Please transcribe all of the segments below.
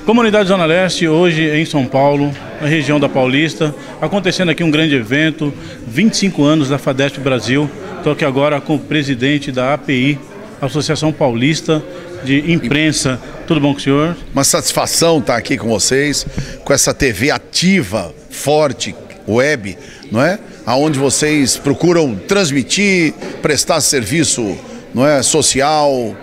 Comunidade Zona Leste, hoje em São Paulo, na região da Paulista, acontecendo aqui um grande evento, 25 anos da FADESP Brasil. Estou aqui agora com o presidente da API, Associação Paulista de Imprensa. Tudo bom com o senhor? Uma satisfação estar aqui com vocês, com essa TV ativa, forte, web, não é? Onde vocês procuram transmitir, prestar serviço, não é, social,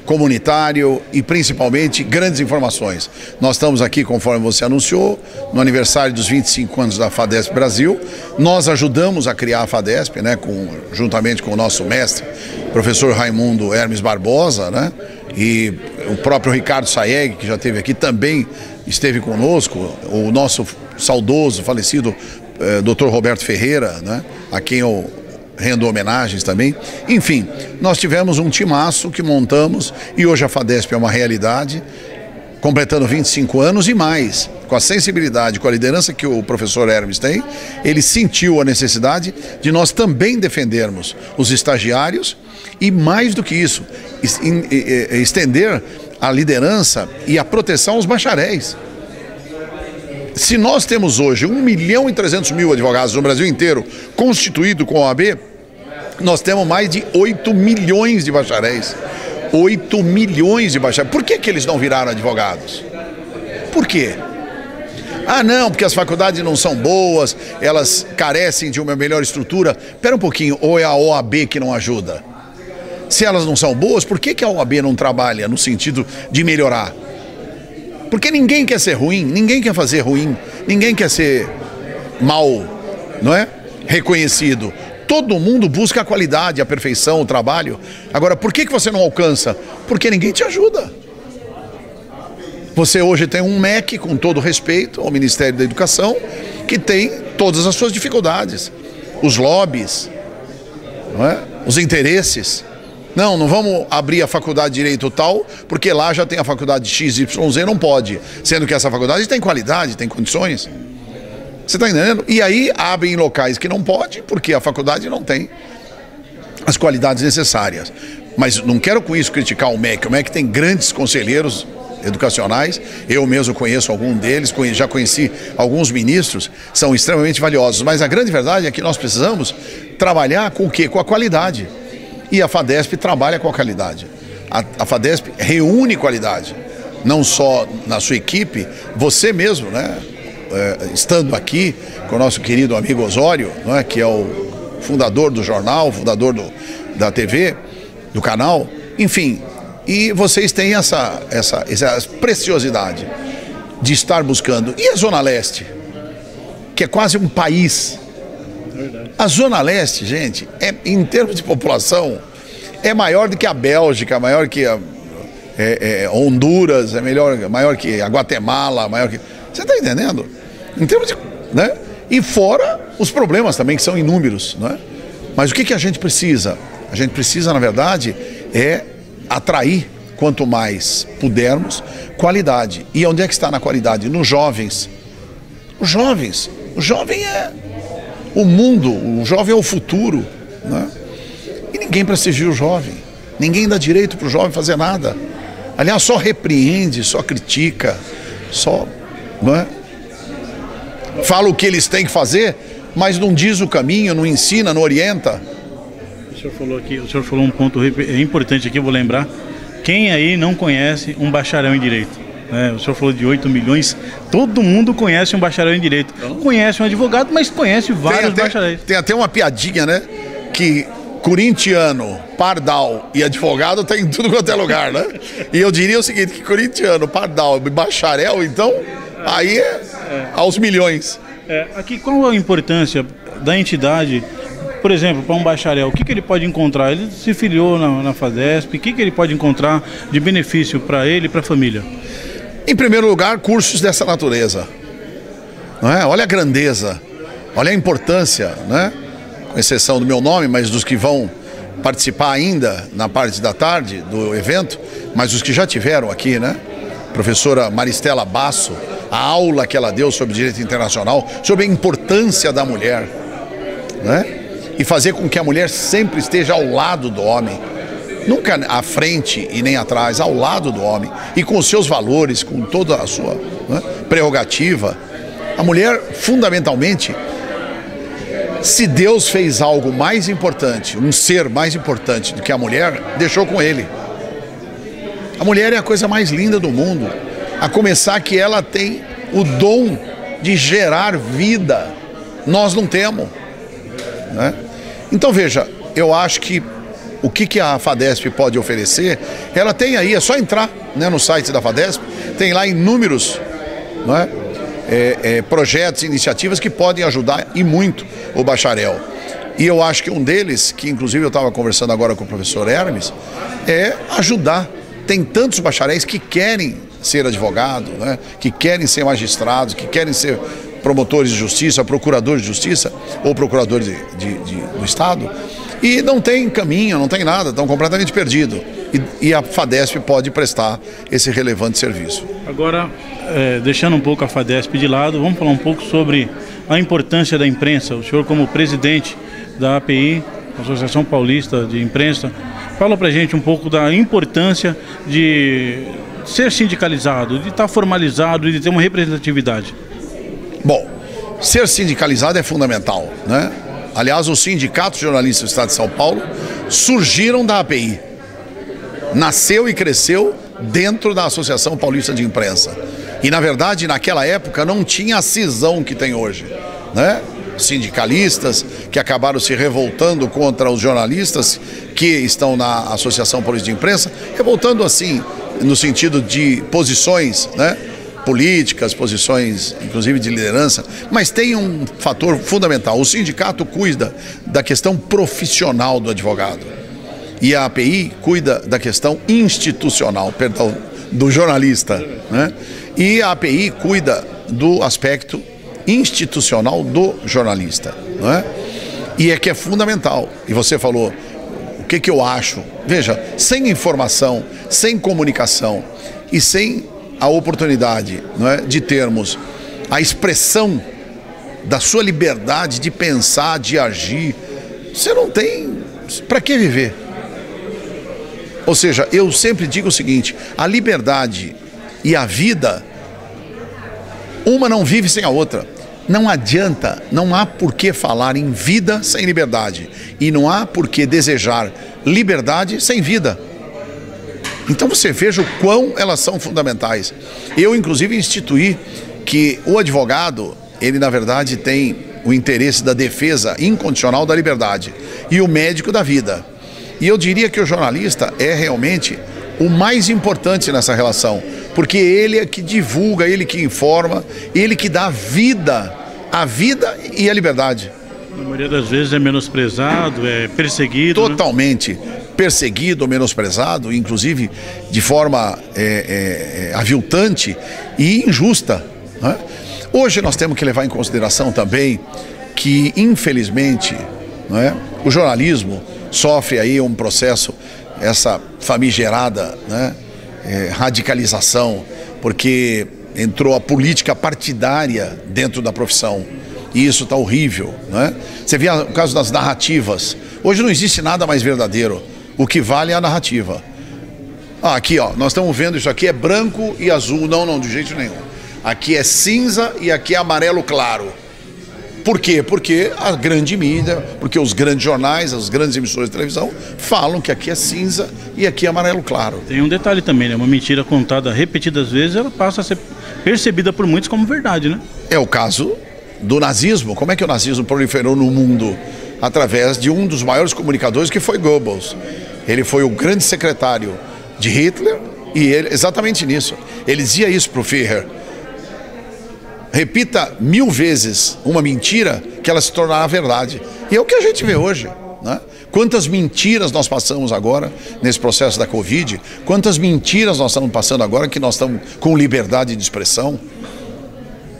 comunitário e principalmente grandes informações. Nós estamos aqui, conforme você anunciou, no aniversário dos 25 anos da FADESP Brasil. Nós ajudamos a criar a FADESP, né, juntamente com o nosso mestre, professor Raimundo Hermes Barbosa, né, e o próprio Ricardo Saeg, que já esteve aqui, também esteve conosco, o nosso saudoso, falecido Dr. Roberto Ferreira, né, a quem eu rendo homenagens também. Enfim, nós tivemos um timaço que montamos e hoje a FADESP é uma realidade, completando 25 anos e mais. Com a sensibilidade, com a liderança que o professor Hermes tem, ele sentiu a necessidade de nós também defendermos os estagiários e, mais do que isso, estender a liderança e a proteção aos bacharéis. Se nós temos hoje 1.300.000 advogados no Brasil inteiro constituído com a OAB, nós temos mais de 8 milhões de bacharéis. 8 milhões de bacharéis. Por que eles não viraram advogados? Por quê? Ah, não, porque as faculdades não são boas, elas carecem de uma melhor estrutura. Espera um pouquinho, ou é a OAB que não ajuda? Se elas não são boas, por que a OAB não trabalha no sentido de melhorar? Porque ninguém quer ser ruim, ninguém quer fazer ruim, ninguém quer ser mal, não é? Reconhecido. Todo mundo busca a qualidade, a perfeição, o trabalho. Agora, por que você não alcança? Porque ninguém te ajuda. Você hoje tem um MEC, com todo respeito ao Ministério da Educação, que tem todas as suas dificuldades. Os lobbies, não é? Os interesses. Não vamos abrir a faculdade de Direito tal, porque lá já tem a faculdade XYZ, não pode. Sendo que essa faculdade tem qualidade, tem condições. Você está entendendo? E aí abrem em locais que não pode, porque a faculdade não tem as qualidades necessárias. Mas não quero com isso criticar o MEC. O MEC tem grandes conselheiros educacionais, eu mesmo conheço algum deles, já conheci alguns ministros, são extremamente valiosos. Mas a grande verdade é que nós precisamos trabalhar com o quê? Com a qualidade. E a FADESP trabalha com a qualidade. A FADESP reúne qualidade, não só na sua equipe, você mesmo, né? Estando aqui com o nosso querido amigo Osório, não é? Que é o fundador do jornal, fundador da TV, do canal, enfim. E vocês têm essa preciosidade de estar buscando. E a Zona Leste, que é quase um país. A Zona Leste, gente, em termos de população, é maior do que a Bélgica, maior que a Honduras, maior que a Guatemala, maior que... Você está entendendo? Em termos de... né? E fora os problemas também, que são inúmeros, não é? Mas o que a gente precisa? A gente precisa, na verdade, atrair, quanto mais pudermos, qualidade. E onde é que está na qualidade? Nos jovens. Os jovens. O jovem é o mundo, o jovem é o futuro, né? E ninguém prestigia o jovem, ninguém dá direito para o jovem fazer nada. Aliás, só repreende, só critica, só, não é? Fala o que eles têm que fazer, mas não diz o caminho, não ensina, não orienta. O senhor falou um ponto importante aqui, eu vou lembrar. Quem aí não conhece um bacharel em Direito? O senhor falou de 8 milhões, todo mundo conhece um bacharel em Direito. Conhece um advogado, mas conhece vários bacharéis. Tem até uma piadinha, né? Que corintiano, pardal e advogado tem em tudo quanto é lugar, né? E eu diria o seguinte, que corintiano, pardal e bacharel, então, aí aos milhões. Aqui, qual a importância da entidade, por exemplo, para um bacharel? O que ele pode encontrar? Ele se filiou na FADESP, o que ele pode encontrar de benefício para ele e para a família? Em primeiro lugar, cursos dessa natureza, não é? Olha a grandeza, olha a importância, né? Com exceção do meu nome, mas dos que vão participar ainda na parte da tarde do evento, mas os que já tiveram aqui, né? Professora Maristela Basso, a aula que ela deu sobre direito internacional, sobre a importância da mulher, né? E fazer com que a mulher sempre esteja ao lado do homem. nunca à frente e nem atrás, ao lado do homem, e com os seus valores, com toda a sua, né, prerrogativa. A mulher, fundamentalmente, se Deus fez algo mais importante, um ser mais importante do que a mulher, deixou com ele. A mulher é a coisa mais linda do mundo, a começar que ela tem o dom de gerar vida. Nós não temos, né? Então veja, eu acho que o que a FADESP pode oferecer, ela tem aí, é só entrar, né, no site da FADESP, tem lá inúmeros, né, projetos e iniciativas que podem ajudar e muito o bacharel. E eu acho que um deles, que inclusive eu estava conversando agora com o professor Hermes, é ajudar. Tem tantos bacharéis que querem ser advogado, né, que querem ser magistrados, que querem ser promotores de justiça, procuradores de justiça ou procuradores do Estado, e não tem caminho, não tem nada, estão completamente perdidos. E a FADESP pode prestar esse relevante serviço. Agora, deixando um pouco a FADESP de lado, vamos falar um pouco sobre a importância da imprensa. O senhor, como presidente da API, Associação Paulista de Imprensa, fala pra gente um pouco da importância de ser sindicalizado, de estar formalizado e de ter uma representatividade. Bom, ser sindicalizado é fundamental, né? Aliás, os sindicatos jornalistas do Estado de São Paulo surgiram da API. Nasceu e cresceu dentro da Associação Paulista de Imprensa. E, na verdade, naquela época não tinha a cisão que tem hoje, né? Sindicalistas que acabaram se revoltando contra os jornalistas que estão na Associação Paulista de Imprensa, revoltando assim, no sentido de posições, né, políticas, posições inclusive de liderança, mas tem um fator fundamental: o sindicato cuida da questão profissional do advogado e a API cuida da questão institucional, perdão, do jornalista, né? E a API cuida do aspecto institucional do jornalista, não é? E é que é fundamental. E você falou, o que eu acho? Veja, sem informação, sem comunicação e sem a oportunidade, não é, de termos a expressão da sua liberdade de pensar, de agir, você não tem para que viver. Ou seja, eu sempre digo o seguinte: a liberdade e a vida, uma não vive sem a outra. Não adianta, não há por que falar em vida sem liberdade. E não há por que desejar liberdade sem vida. Então você veja o quão elas são fundamentais. Eu, inclusive, instituí que o advogado, ele na verdade tem o interesse da defesa incondicional da liberdade e o médico da vida. E eu diria que o jornalista é realmente o mais importante nessa relação, porque ele é que divulga, ele que informa, ele que dá vida, a vida e a liberdade. Na maioria das vezes é menosprezado, é perseguido. Totalmente, né? Perseguido, menosprezado, inclusive de forma aviltante e injusta, né? Hoje nós temos que levar em consideração também que, infelizmente, né, o jornalismo sofre aí um processo, essa famigerada, né, radicalização, porque entrou a política partidária dentro da profissão. E isso está horrível, né? Você vê o caso das narrativas. Hoje não existe nada mais verdadeiro. O que vale é a narrativa. Aqui, ó, nós estamos vendo isso aqui, é branco e azul. Não, não, de jeito nenhum. Aqui é cinza e aqui é amarelo claro. Por quê? Porque a grande mídia, porque os grandes jornais, as grandes emissoras de televisão falam que aqui é cinza e aqui é amarelo claro. Tem um detalhe também, né? Uma mentira contada repetidas vezes, ela passa a ser percebida por muitos como verdade, né? É o caso do nazismo. Como é que o nazismo proliferou no mundo? Através de um dos maiores comunicadores, que foi Goebbels. Ele foi o grande secretário de Hitler e ele, exatamente nisso. Ele dizia isso para o Führer: repita 1000 vezes uma mentira que ela se tornará verdade. E é o que a gente vê hoje, né? Quantas mentiras nós passamos agora nesse processo da Covid, quantas mentiras nós estamos passando agora que nós estamos com liberdade de expressão.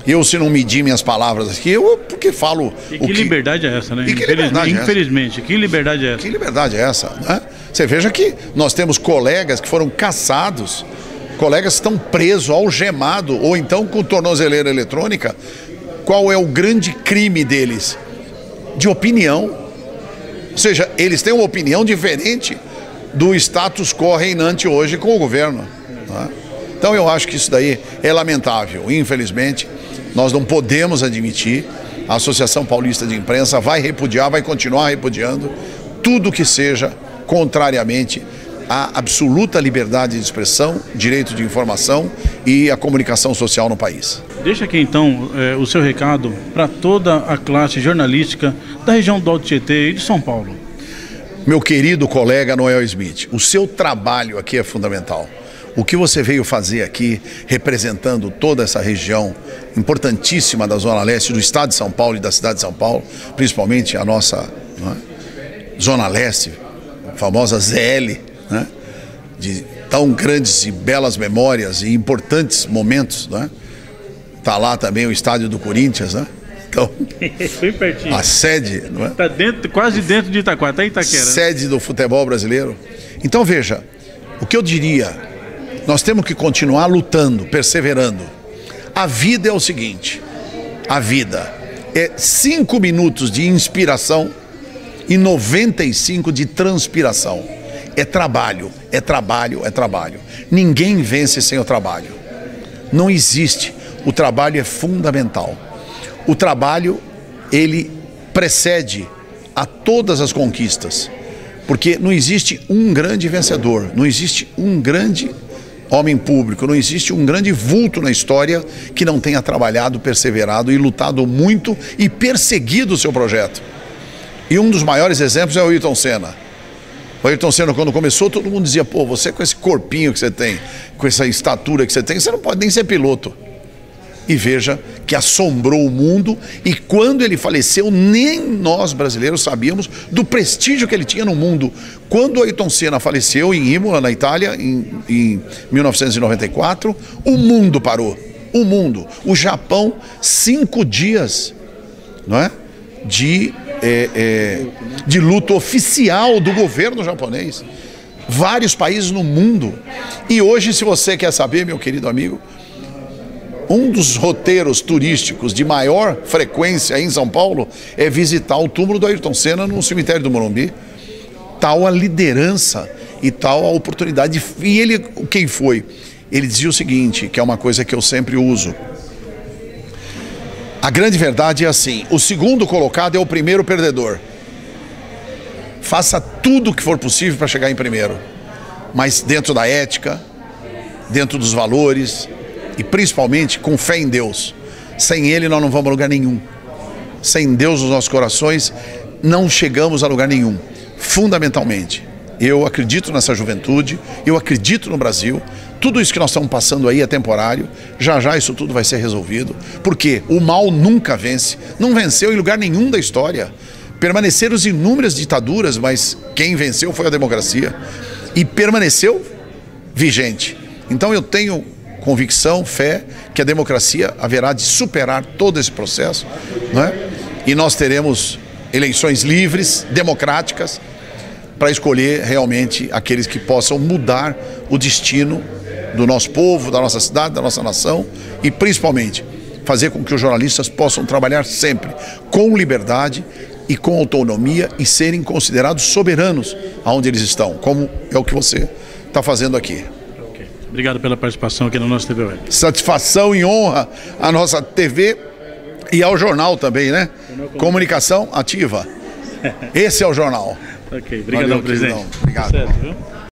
Eu, se não medir minhas palavras aqui, eu porque falo... E que liberdade é essa, né? E que liberdade é essa? Infelizmente, que liberdade é essa? Que liberdade é essa, né? Você veja que nós temos colegas que foram caçados, colegas que estão presos, algemados, ou então com tornozeleira eletrônica. Qual é o grande crime deles? De opinião. Ou seja, eles têm uma opinião diferente do status quo reinante hoje com o governo. Né? Então eu acho que isso daí é lamentável. Infelizmente, nós não podemos admitir. A Associação Paulista de Imprensa vai repudiar, vai continuar repudiando tudo que seja contrariamente à absoluta liberdade de expressão, direito de informação e a comunicação social no país. Deixa aqui então o seu recado para toda a classe jornalística da região do Alto Tietê e de São Paulo. Meu querido colega Noel Smith, o seu trabalho aqui é fundamental. O que você veio fazer aqui, representando toda essa região importantíssima da Zona Leste, do estado de São Paulo e da cidade de São Paulo, principalmente a nossa Zona Leste, a famosa ZL, né? De tão grandes e belas memórias e importantes momentos, né? Tá lá também o estádio do Corinthians, né? Então, bem pertinho. A sede, não é? Tá dentro, quase dentro de Itaquá, tá em Itaquera. Sede do futebol brasileiro. Então veja, o que eu diria, nós temos que continuar lutando, perseverando. A vida é o seguinte, a vida é 5 minutos de inspiração e 95 de transpiração. É trabalho, é trabalho, é trabalho. Ninguém vence sem o trabalho. Não existe. O trabalho é fundamental. O trabalho, ele precede a todas as conquistas. Porque não existe um grande vencedor, não existe um grande homem público, não existe um grande vulto na história que não tenha trabalhado, perseverado e lutado muito e perseguido o seu projeto. E um dos maiores exemplos é o Ayrton Senna. O Ayrton Senna, quando começou, todo mundo dizia, pô, você com esse corpinho que você tem, com essa estatura que você não pode nem ser piloto. E veja que assombrou o mundo, e quando ele faleceu, nem nós brasileiros sabíamos do prestígio que ele tinha no mundo. Quando o Ayrton Senna faleceu em Imola, na Itália, em 1994, o mundo parou. O mundo. O Japão, 5 dias, não é? De luto oficial do governo japonês. Vários países no mundo. E hoje, se você quer saber, meu querido amigo, um dos roteiros turísticos de maior frequência em São Paulo é visitar o túmulo do Ayrton Senna no cemitério do Morumbi. Tal a liderança e tal a oportunidade. E ele, quem foi? Ele dizia o seguinte, que é uma coisa que eu sempre uso. A grande verdade é assim, o segundo colocado é o primeiro perdedor. Faça tudo o que for possível para chegar em primeiro, mas dentro da ética, dentro dos valores e principalmente com fé em Deus. Sem Ele nós não vamos a lugar nenhum. Sem Deus nos nossos corações não chegamos a lugar nenhum. Fundamentalmente, eu acredito nessa juventude, eu acredito no Brasil. Tudo isso que nós estamos passando aí é temporário, já já isso tudo vai ser resolvido, porque o mal nunca vence, não venceu em lugar nenhum da história. Permaneceram inúmeras ditaduras, mas quem venceu foi a democracia e permaneceu vigente. Então eu tenho convicção, fé, que a democracia haverá de superar todo esse processo, não é? E nós teremos eleições livres, democráticas, para escolher realmente aqueles que possam mudar o destino do nosso povo, da nossa cidade, da nossa nação e principalmente fazer com que os jornalistas possam trabalhar sempre com liberdade e com autonomia e serem considerados soberanos aonde eles estão, como é o que você está fazendo aqui. Okay. Obrigado pela participação aqui na nossa TV Web. Satisfação e honra à nossa TV e ao jornal também, né? Comunicação ativa. Esse é o jornal. Ok, obrigado, presidente. Obrigado. Certo, viu?